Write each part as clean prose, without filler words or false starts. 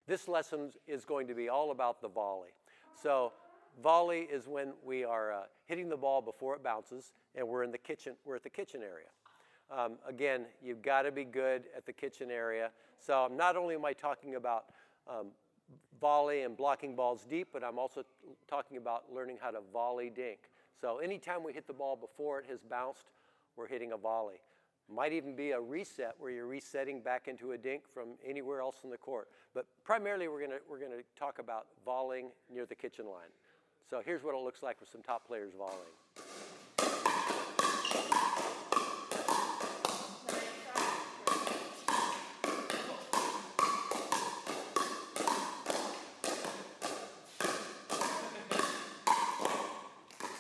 This lesson is going to be all about the volley. So volley is when we are hitting the ball before it bounces, and we're in the kitchen. We're at the kitchen area. Again, you've got to be good at the kitchen area. So not only am I talking about volley and blocking balls deep, but I'm also talking about learning how to volley dink. So anytime we hit the ball before it has bounced, we're hitting a volley. Might even be a reset where you're resetting back into a dink from anywhere else in the court. But primarily we're gonna talk about volleying near the kitchen line. So here's what it looks like with some top players volleying.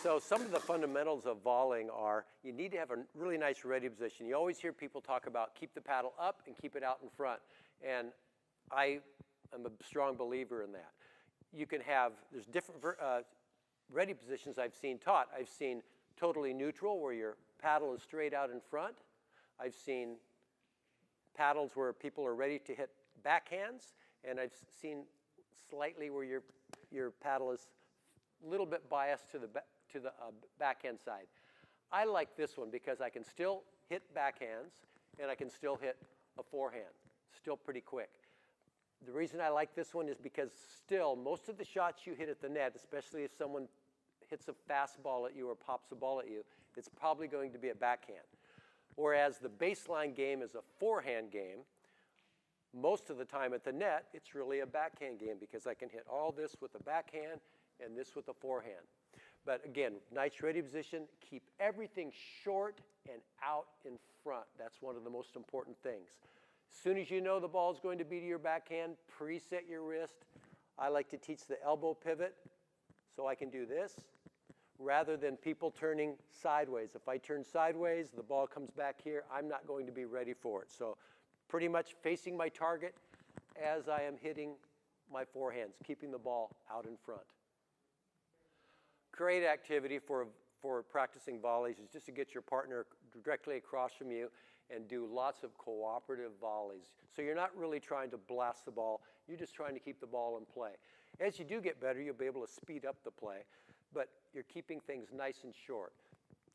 So some of the fundamentals of volleying are you need to have a really nice ready position. You always hear people talk about keep the paddle up and keep it out in front. And I am a strong believer in that. You can have, there's different ready positions I've seen taught. I've seen totally neutral where your paddle is straight out in front. I've seen paddles where people are ready to hit backhands. And I've seen slightly where your paddle is a little bit biased to the backhand side. I like this one because I can still hit backhands and I can still hit a forehand, still pretty quick. The reason I like this one is because still most of the shots you hit at the net, especially if someone hits a fast ball at you or pops a ball at you, it's probably going to be a backhand. Whereas the baseline game is a forehand game, most of the time at the net, it's really a backhand game because I can hit all this with a backhand and this with a forehand. But again, nice ready position, keep everything short and out in front. That's one of the most important things. As soon as you know the ball is going to be to your backhand, preset your wrist. I like to teach the elbow pivot so I can do this rather than people turning sideways. If I turn sideways, the ball comes back here, I'm not going to be ready for it. So pretty much facing my target as I am hitting my forehands, keeping the ball out in front. Great activity for practicing volleys is just to get your partner directly across from you and do lots of cooperative volleys. So you're not really trying to blast the ball, you're just trying to keep the ball in play. As you do get better, you'll be able to speed up the play, but you're keeping things nice and short.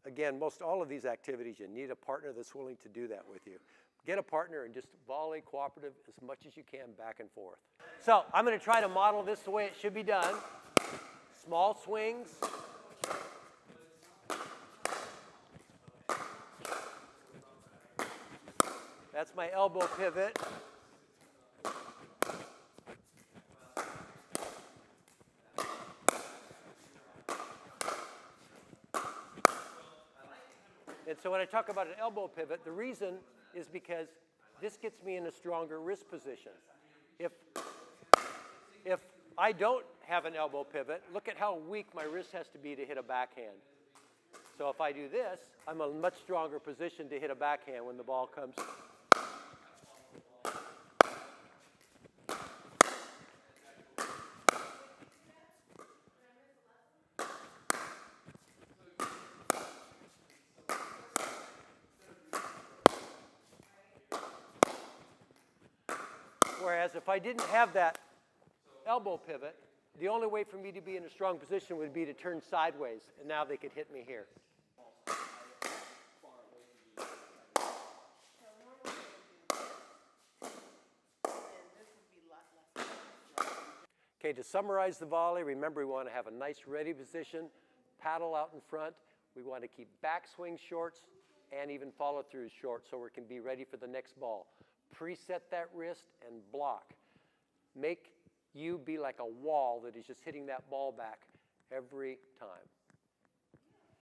Again, most all of these activities, you need a partner that's willing to do that with you. Get a partner and just volley cooperative as much as you can back and forth. So I'm going to try to model this the way it should be done. Small swings. That's my elbow pivot. And so when I talk about an elbow pivot, the reason is because this gets me in a stronger wrist position. If I don't have an elbow pivot, look at how weak my wrist has to be to hit a backhand. So if I do this, I'm in a much stronger position to hit a backhand when the ball comes. Whereas if I didn't have that elbow pivot, the only way for me to be in a strong position would be to turn sideways, and now they could hit me here. Okay, to summarize the volley, remember we want to have a nice ready position, paddle out in front. We want to keep backswing shorts and even follow through short so we can be ready for the next ball. Preset that wrist and block. Make you be like a wall that is just hitting that ball back every time.